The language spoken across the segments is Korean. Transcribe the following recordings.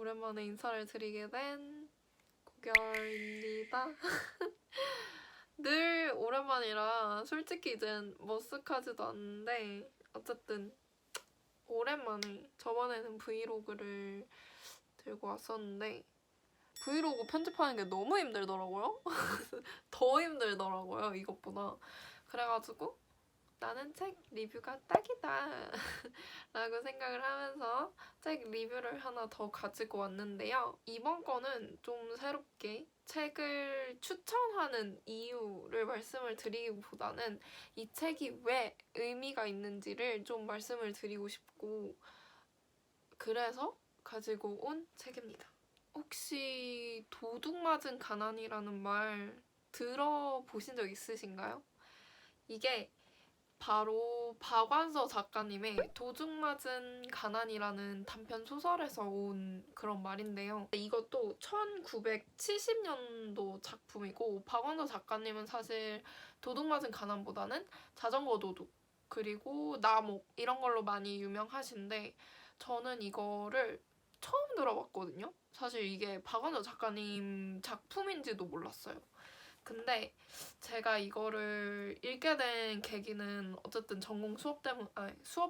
오랜만에 인사를 드리게 된 고결입니다. 늘 오랜만이라 솔직히 이젠 머쓱하지도 않는데 어쨌든 오랜만에 저번에는 브이로그를 들고 왔었는데 브이로그 편집하는 게 너무 힘들더라고요. 더 힘들더라고요, 이것보다. 그래가지고 나는 책 리뷰가 딱이다 라고 생각을 하면서 책 리뷰를 하나 더 가지고 왔는데요. 이번 거는 좀 새롭게 책을 추천하는 이유를 말씀을 드리기보다는 이 책이 왜 의미가 있는지를 좀 말씀을 드리고 싶고 그래서 가지고 온 책입니다. 혹시 도둑맞은 가난이라는 말 들어보신 적 있으신가요? 이게 바로 박완서 작가님의 도둑맞은 가난이라는 단편 소설에서 온 그런 말인데요. 이것도 1970년도 작품이고 박완서 작가님은 사실 도둑맞은 가난보다는 자전거 도둑 그리고 나목 이런 걸로 많이 유명하신데 저는 이거를 처음 들어봤거든요. 사실 이게 박완서 작가님 작품인지도 몰랐어요. 근데 제가 이거를 읽게 된 계기는 어쨌든 전공 수업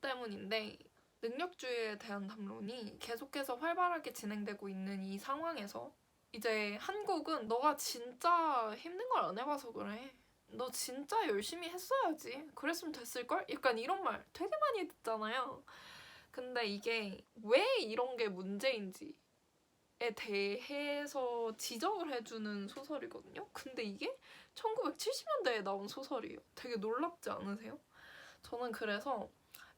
때문인데 능력주의에 대한 담론이 계속해서 활발하게 진행되고 있는 이 상황에서 이제 한국은 너가 진짜 힘든 걸 안 해봐서 그래. 너 진짜 열심히 했어야지. 그랬으면 됐을걸? 약간 이런 말 되게 많이 듣잖아요. 근데 이게 왜 이런 게 문제인지 에 대해서 지적을 해주는 소설이거든요. 근데 이게 1970년대에 나온 소설이에요. 되게 놀랍지 않으세요? 저는 그래서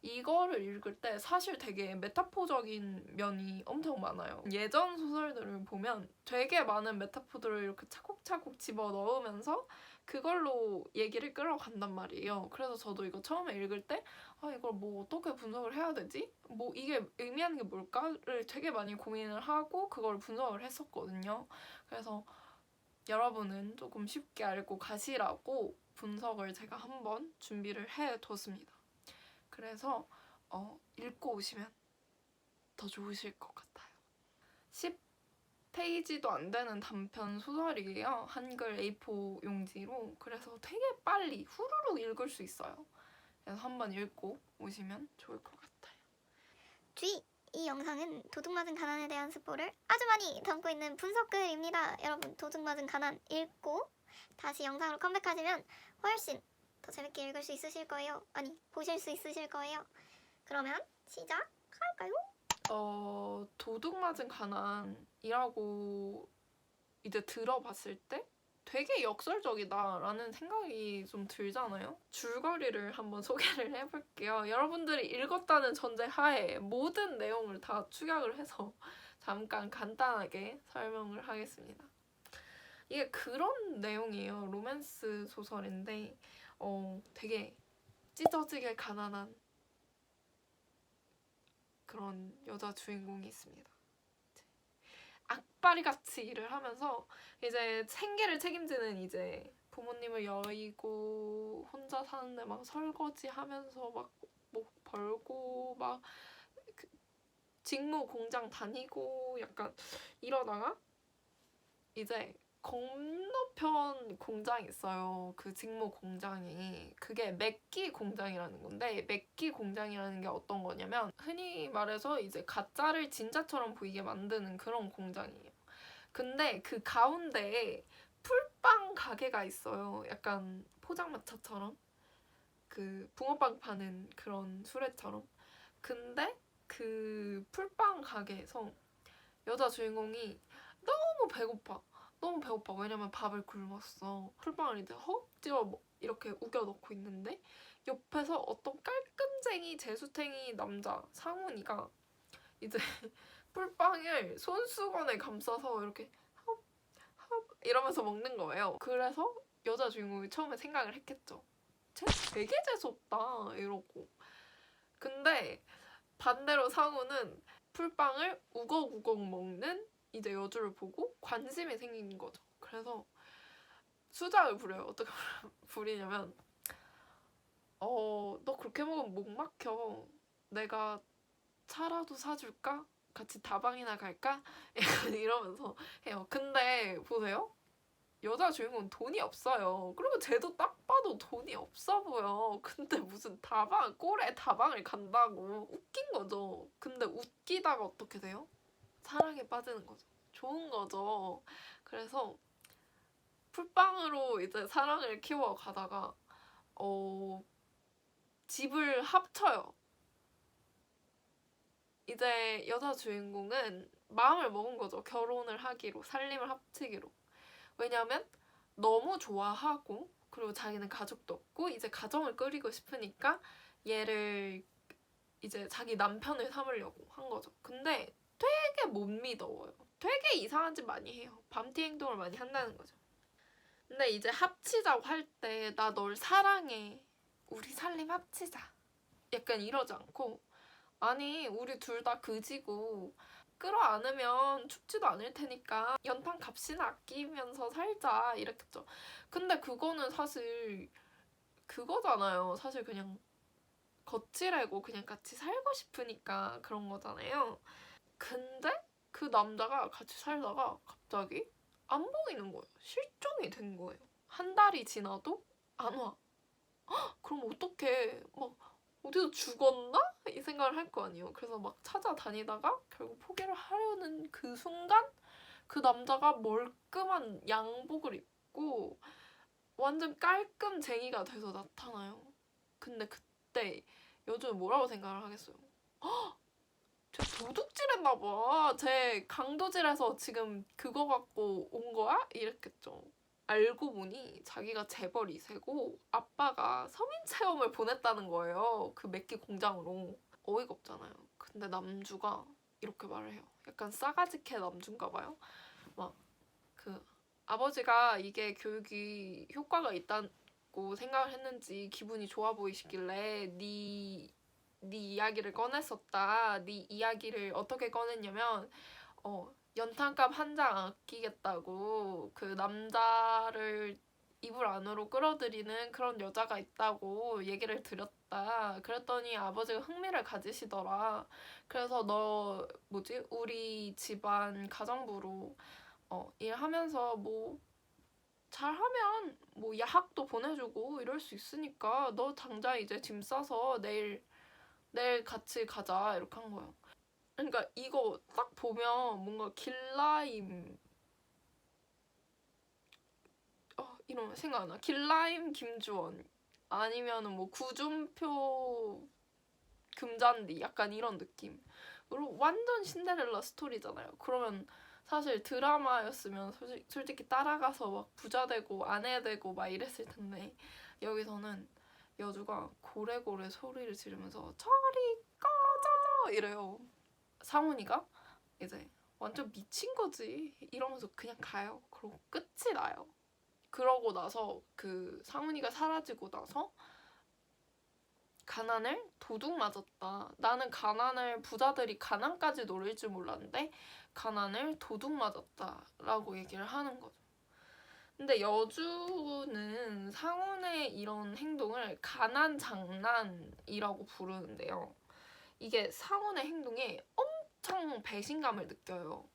이거를 읽을 때 사실 되게 메타포적인 면이 엄청 많아요. 예전 소설들을 보면 되게 많은 메타포들을 이렇게 차곡차곡 집어 넣으면서 그걸로 얘기를 끌어간단 말이에요. 그래서 저도 이거 처음에 읽을 때 이걸 뭐 어떻게 분석을 해야 되지? 뭐 이게 의미하는 게 뭘까를 되게 많이 고민을 하고 그걸 분석을 했었거든요. 그래서 여러분은 조금 쉽게 알고 가시라고 분석을 제가 한번 준비를 해뒀습니다. 그래서 읽고 오시면 더 좋으실 것 같아요. 10페이지도 안 되는 단편 소설이에요. 한글 A4 용지로. 그래서 되게 빨리 후루룩 읽을 수 있어요. 그래서 한번 읽고 오시면 좋을 것 같아요. 주의! 이 영상은 도둑맞은 가난에 대한 스포를 아주 많이 담고 있는 분석글입니다. 여러분 도둑맞은 가난 읽고 다시 영상으로 컴백하시면 훨씬 더 재밌게 읽을 수 있으실 거예요. 아니 보실 수 있으실 거예요. 그러면 시작할까요? 도둑맞은 가난이라고 이제 들어봤을 때 되게 역설적이다라는 생각이 좀 들잖아요. 줄거리를 한번 소개를 해볼게요. 여러분들이 읽었다는 전제 하에 모든 내용을 다 축약을 해서 잠깐 간단하게 설명을 하겠습니다. 이게 그런 내용이에요. 로맨스 소설인데 되게 찢어지게 가난한 그런 여자 주인공이 있습니다. 악바리같이 일을 하면서 이제 생계를 책임지는 이제 부모님을 여의고 혼자 사는데 막 설거지하면서 막 뭐 벌고 막 직무 공장 다니고 약간 이러다가 이제 건너편 공장이 있어요. 그 직무 공장이. 그게 맥기 공장이라는 건데 맥기 공장이라는 게 어떤 거냐면 흔히 말해서 이제 가짜를 진짜처럼 보이게 만드는 그런 공장이에요. 근데 그 가운데에 풀빵 가게가 있어요. 약간 포장마차처럼. 그 붕어빵 파는 그런 수레처럼. 근데 그 풀빵 가게에서 여자 주인공이 너무 배고파. 너무 배고파. 왜냐면 밥을 굶었어. 풀빵을 이제 허겁지겁 이렇게 우겨 넣고 있는데 옆에서 어떤 깔끔쟁이 재수탱이 남자 상훈이가 이제 풀빵을 손수건에 감싸서 이렇게 헙 이러면서 먹는 거예요. 그래서 여자 주인공이 처음에 생각을 했겠죠. 쟤 되게 재수없다 이러고. 근데 반대로 상우는 풀빵을 우걱우걱 먹는 이제 여주를 보고 관심이 생긴 거죠. 그래서 수작을 부려요. 어떻게 부리냐면 너 그렇게 먹으면 목 막혀. 내가 차라도 사줄까? 같이 다방이나 갈까? 약간 이러면서 해요. 근데 보세요. 여자 주인공은 돈이 없어요. 그리고 쟤도 딱 봐도 돈이 없어 보여. 근데 무슨 꼴에 다방을 간다고. 웃긴 거죠. 근데 웃기다가 어떻게 돼요? 사랑에 빠지는 거죠. 좋은 거죠. 그래서 풀빵으로 이제 사랑을 키워가다가 집을 합쳐요. 이제 여자 주인공은 마음을 먹은 거죠. 결혼을 하기로, 살림을 합치기로. 왜냐면 너무 좋아하고 그리고 자기는 가족도 없고 이제 가정을 꾸리고 싶으니까 얘를 이제 자기 남편을 삼으려고 한 거죠. 근데 되게 못 믿어요. 되게 이상한 짓 많이 해요. 밤티 행동을 많이 한다는 거죠. 근데 이제 합치자고 할 때 나 널 사랑해. 우리 살림 합치자. 약간 이러지 않고 아니 우리 둘 다 그지고 끌어안으면 춥지도 않을 테니까 연탄 값이나 아끼면서 살자 이랬겠죠. 근데 그거는 사실 그거잖아요. 사실 그냥 거칠애고 그냥 같이 살고 싶으니까 그런 거잖아요. 근데 그 남자가 같이 살다가 갑자기 안 보이는 거예요. 실종이 된 거예요. 한 달이 지나도 안 와. 그럼 어떡해. 막 어디서 죽었나? 이 생각을 할 거 아니에요. 그래서 막 찾아다니다가 결국 포기를 하려는 그 순간 그 남자가 멀끔한 양복을 입고 완전 깔끔쟁이가 돼서 나타나요. 근데 그때 여주는 뭐라고 생각을 하겠어요? 쟤 도둑질했나 봐. 쟤 강도질해서 지금 그거 갖고 온 거야? 이랬겠죠. 알고 보니 자기가 재벌 2세고 아빠가 서민 체험을 보냈다는 거예요. 그 맥기 공장으로. 어이가 없잖아요. 근데 남주가 이렇게 말을 해요. 약간 싸가지 캐 남주인가 봐요. 막 그 아버지가 이게 교육이 효과가 있다고 생각을 했는지 기분이 좋아 보이시길래 네 이야기를 꺼냈었다. 네 이야기를 어떻게 꺼냈냐면 연탄값 한 장 아끼겠다고 그 남자를 이불 안으로 끌어들이는 그런 여자가 있다고 얘기를 드렸다. 그랬더니 아버지가 흥미를 가지시더라. 그래서 너 우리 집안 가정부로 일하면서 뭐 잘하면 뭐 야학도 보내주고 이럴 수 있으니까 너 당장 이제 짐 싸서 내일 같이 가자 이렇게 한 거예요. 그러니까 이거 딱 보면 뭔가 길라임 이러면 생각 안 나. 길라임 김주원 아니면은 뭐 구준표 금잔디 약간 이런 느낌. 그리고 완전 신데렐라 스토리잖아요. 그러면 사실 드라마였으면 솔직히 따라가서 막 부자 되고 아내 되고 막 이랬을 텐데 여기서는 여주가 고래고래 소리를 지르면서 저리 꺼져 이래요. 상훈이가 이제 완전 미친 거지 이러면서 그냥 가요. 그러고 끝이 나요. 그러고 나서 그 상훈이가 사라지고 나서 가난을 도둑 맞았다. 나는 가난을 부자들이 가난까지 노릴 줄 몰랐는데 가난을 도둑 맞았다라고 얘기를 하는 거죠. 근데 여주는 상훈의 이런 행동을 가난 장난이라고 부르는데요. 이게 상훈의 행동에 엄청 배신감을 느껴요.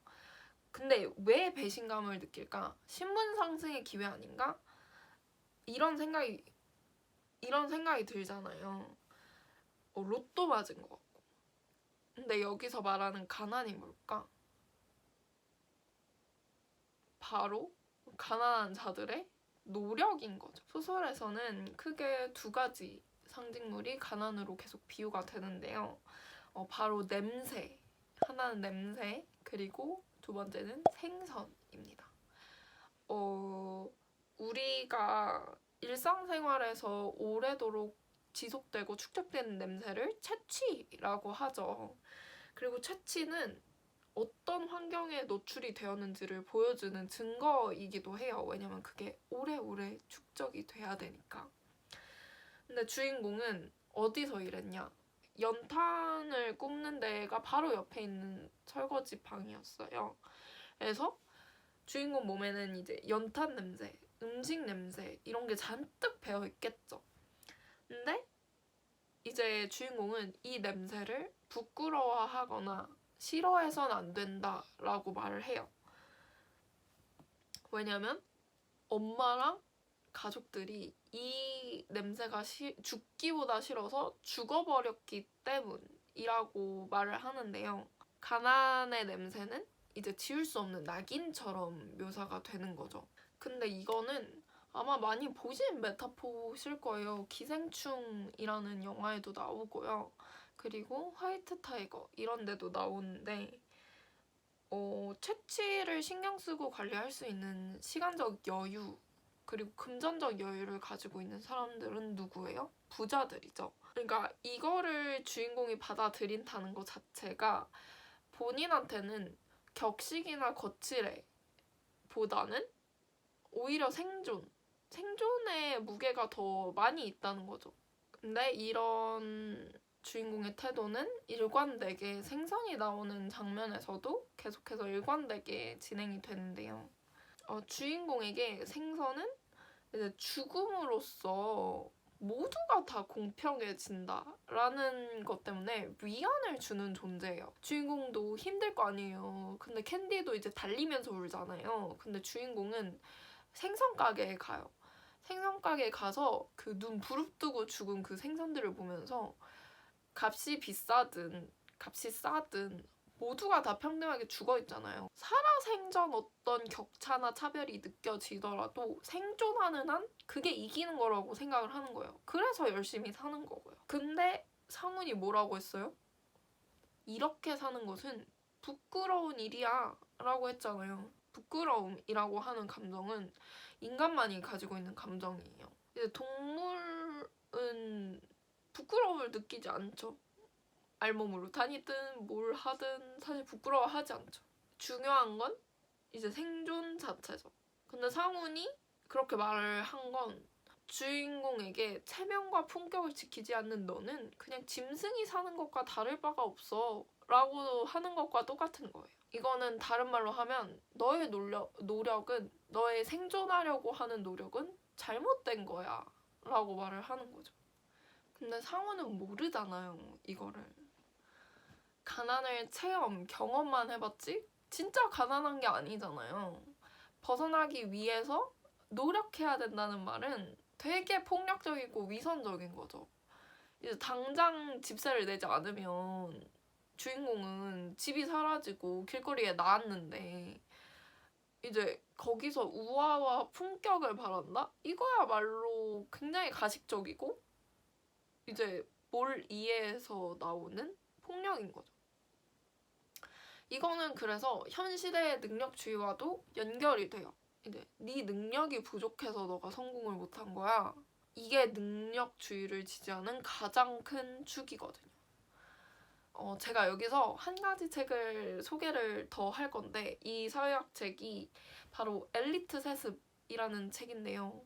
근데 왜 배신감을 느낄까? 신분 상승의 기회 아닌가? 이런 생각이 들잖아요. 로또 맞은 것 같고. 근데 여기서 말하는 가난이 뭘까? 바로 가난한 자들의 노력인 거죠. 소설에서는 크게 두 가지 상징물이 가난으로 계속 비유가 되는데요. 바로 냄새. 하나는 냄새, 그리고 두 번째는 생선입니다. 우리가 일상생활에서 오래도록 지속되고 축적되는 냄새를 채취라고 하죠. 그리고 채취는 어떤 환경에 노출이 되었는지를 보여주는 증거이기도 해요. 왜냐면 그게 오래오래 축적이 돼야 되니까. 근데 주인공은 어디서 일했냐? 연탄을 굽는 데가 바로 옆에 있는 설거지 방이었어요. 그래서 주인공 몸에는 이제 연탄 냄새, 음식 냄새 이런 게 잔뜩 배어 있겠죠. 근데 이제 주인공은 이 냄새를 부끄러워하거나 싫어해선 안 된다라고 말을 해요. 왜냐면 엄마랑 가족들이 이 냄새가 죽기보다 싫어서 죽어버렸기 때문이라고 말을 하는데요. 가난의 냄새는 이제 지울 수 없는 낙인처럼 묘사가 되는 거죠. 근데 이거는 아마 많이 보신 메타포실 거예요. 기생충이라는 영화에도 나오고요. 그리고 화이트 타이거 이런 데도 나오는데 채취를 신경 쓰고 관리할 수 있는 시간적 여유 그리고 금전적 여유를 가지고 있는 사람들은 누구예요? 부자들이죠. 그러니까 이거를 주인공이 받아들인다는 것 자체가 본인한테는 격식이나 거칠애 보다는 오히려 생존의 무게가 더 많이 있다는 거죠. 근데 이런 주인공의 태도는 일관되게 생선이 나오는 장면에서도 계속해서 일관되게 진행이 되는데요. 주인공에게 생선은 이제 죽음으로써 모두가 다 공평해진다라는 것 때문에 위안을 주는 존재예요. 주인공도 힘들 거 아니에요. 근데 캔디도 이제 달리면서 울잖아요. 근데 주인공은 생선 가게에 가요. 생선 가게에 가서 그 눈 부릅뜨고 죽은 그 생선들을 보면서 값이 비싸든 값이 싸든 모두가 다 평등하게 죽어 있잖아요. 살아생전 어떤 격차나 차별이 느껴지더라도 생존하는 한 그게 이기는 거라고 생각을 하는 거예요. 그래서 열심히 사는 거고요. 근데 상훈이 뭐라고 했어요? 이렇게 사는 것은 부끄러운 일이야 라고 했잖아요. 부끄러움이라고 하는 감정은 인간만이 가지고 있는 감정이에요. 이제 동물은 부끄러움을 느끼지 않죠. 알몸으로 다니든 뭘 하든 사실 부끄러워하지 않죠. 중요한 건 이제 생존 자체죠. 근데 상훈이 그렇게 말을 한 건 주인공에게 체면과 품격을 지키지 않는 너는 그냥 짐승이 사는 것과 다를 바가 없어 라고 하는 것과 똑같은 거예요. 이거는 다른 말로 하면 너의 노력은 너의 생존하려고 하는 노력은 잘못된 거야 라고 말을 하는 거죠. 근데 상훈은 모르잖아요, 이거를. 가난을 경험만 해봤지? 진짜 가난한 게 아니잖아요. 벗어나기 위해서 노력해야 된다는 말은 되게 폭력적이고 위선적인 거죠. 이제 당장 집세를 내지 않으면 주인공은 집이 사라지고 길거리에 나왔는데 이제 거기서 우화와 품격을 바란다? 이거야말로 굉장히 가식적이고 이제 뭘 이해해서 나오는 폭력인 거죠. 이거는 그래서 현 시대의 능력주의와도 연결이 돼요. 이제 네 능력이 부족해서 너가 성공을 못한 거야. 이게 능력주의를 지지하는 가장 큰 축이거든요. 제가 여기서 한 가지 책을 소개를 더 할 건데 이 사회학 책이 바로 엘리트 세습이라는 책인데요.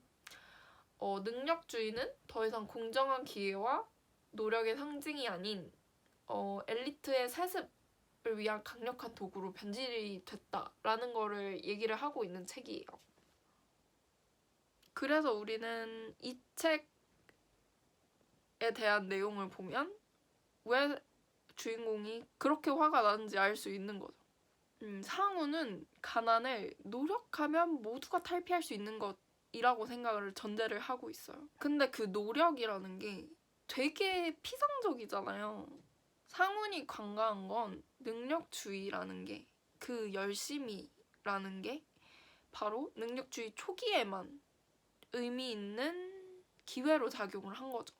능력주의는 더 이상 공정한 기회와 노력의 상징이 아닌 엘리트의 세습을 위한 강력한 도구로 변질이 됐다라는 거를 얘기를 하고 있는 책이에요. 그래서 우리는 이 책에 대한 내용을 보면 왜 주인공이 그렇게 화가 나는지 알 수 있는 거죠. 상우는 가난을 노력하면 모두가 탈피할 수 있는 것이라고 생각을 전제를 하고 있어요. 근데 그 노력이라는 게 되게 피상적이잖아요. 상훈이 관과한 건 능력주의라는 게, 그 열심이라는 게 바로 능력주의 초기에만 의미 있는 기회로 작용을 한 거죠.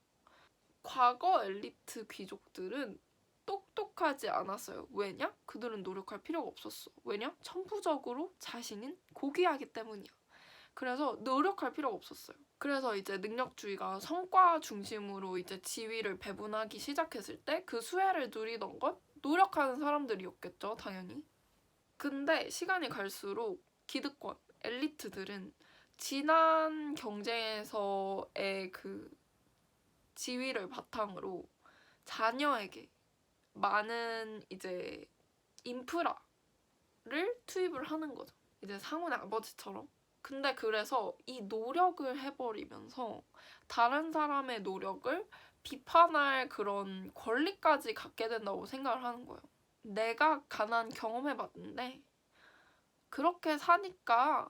과거 엘리트 귀족들은 똑똑하지 않았어요. 왜냐? 그들은 노력할 필요가 없었어. 왜냐? 천부적으로 자신은 고귀하기 때문이야. 그래서 노력할 필요가 없었어요. 그래서 이제 능력주의가 성과 중심으로 이제 지위를 배분하기 시작했을 때 그 수혜를 누리던 건 노력하는 사람들이었겠죠, 당연히. 근데 시간이 갈수록 기득권, 엘리트들은 지난 경쟁에서의 그 지위를 바탕으로 자녀에게 많은 이제 인프라를 투입을 하는 거죠. 이제 상훈의 아버지처럼. 근데 그래서 이 노력을 해버리면서 다른 사람의 노력을 비판할 그런 권리까지 갖게 된다고 생각을 하는 거예요. 내가 가난 경험해봤는데 그렇게 사니까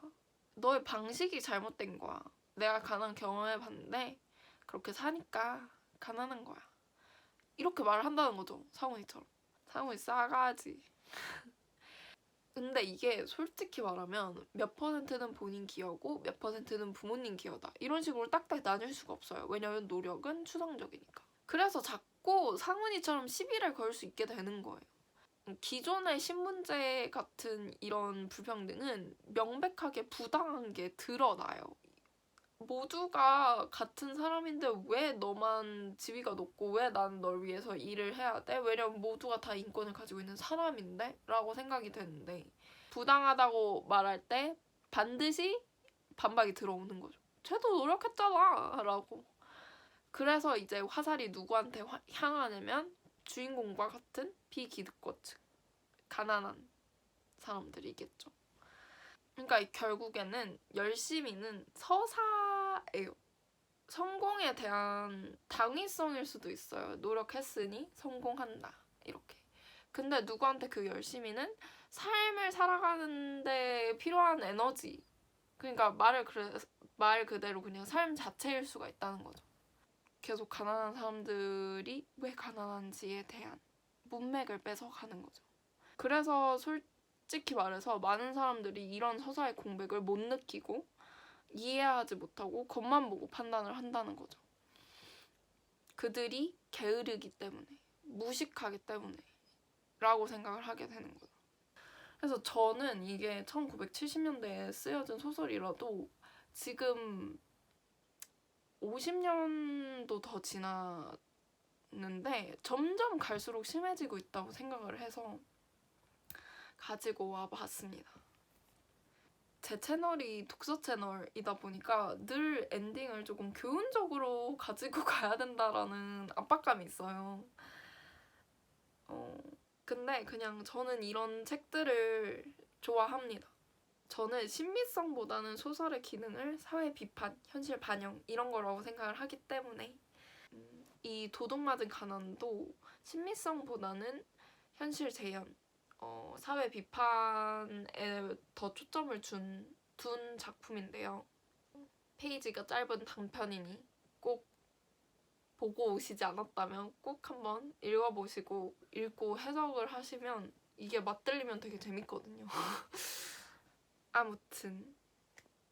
너의 방식이 잘못된 거야. 내가 가난 경험해봤는데 그렇게 사니까 가난한 거야. 이렇게 말을 한다는 거죠. 상훈이처럼. 상훈이 싸가지. 근데 이게 솔직히 말하면 몇 퍼센트는 본인 기여고 몇 퍼센트는 부모님 기여다. 이런 식으로 딱딱 나눌 수가 없어요. 왜냐면 노력은 추상적이니까. 그래서 자꾸 상훈이처럼 시비를 걸 수 있게 되는 거예요. 기존의 신문제 같은 이런 불평등은 명백하게 부당한 게 드러나요. 모두가 같은 사람인데 왜 너만 지위가 높고 왜 나는 널 위해서 일을 해야 돼? 왜냐면 모두가 다 인권을 가지고 있는 사람인데? 라고 생각이 되는데 부당하다고 말할 때 반드시 반박이 들어오는 거죠. 쟤도 노력했잖아 라고. 그래서 이제 화살이 누구한테 향하냐면 주인공과 같은 비기득권층, 가난한 사람들이겠죠. 그러니까 결국에는 열심히는 서사예요. 성공에 대한 당위성일 수도 있어요. 노력했으니 성공한다. 이렇게. 근데 누구한테 그 열심히는 삶을 살아가는데 필요한 에너지. 그러니까 말 그대로 그냥 삶 자체일 수가 있다는 거죠. 계속 가난한 사람들이 왜 가난한지에 대한 문맥을 뺏어가는 거죠. 그래서 솔직히 말해서 많은 사람들이 이런 서사의 공백을 못 느끼고 이해하지 못하고 겉만 보고 판단을 한다는 거죠. 그들이 게으르기 때문에, 무식하기 때문에 라고 생각을 하게 되는 거죠. 그래서 저는 이게 1970년대에 쓰여진 소설이라도 지금 50년도 더 지났는데 점점 갈수록 심해지고 있다고 생각을 해서 가지고 와봤습니다. 제 채널이 독서 채널이다 보니까 늘 엔딩을 조금 교훈적으로 가지고 가야 된다라는 압박감이 있어요. 근데 그냥 저는 이런 책들을 좋아합니다. 저는 신비성보다는 소설의 기능을 사회 비판, 현실 반영 이런 거라고 생각을 하기 때문에 이 도둑맞은 가난도 신비성보다는 현실 재현, 사회 비판에 더 초점을 둔 작품인데요. 페이지가 짧은 단편이니 꼭 보고 오시지 않았다면 꼭 한번 읽어보시고 읽고 해석을 하시면 이게 맞들리면 되게 재밌거든요. 아무튼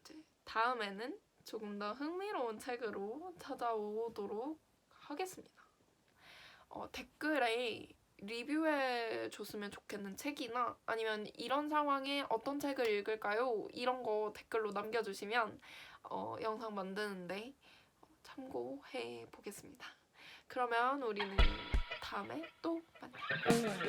이제 다음에는 조금 더 흥미로운 책으로 찾아오도록 하겠습니다. 댓글에 리뷰해줬으면 좋겠는 책이나 아니면 이런 상황에 어떤 책을 읽을까요? 이런 거 댓글로 남겨주시면 영상 만드는데 참고해 보겠습니다. 그러면 우리는 다음에 또 만나요.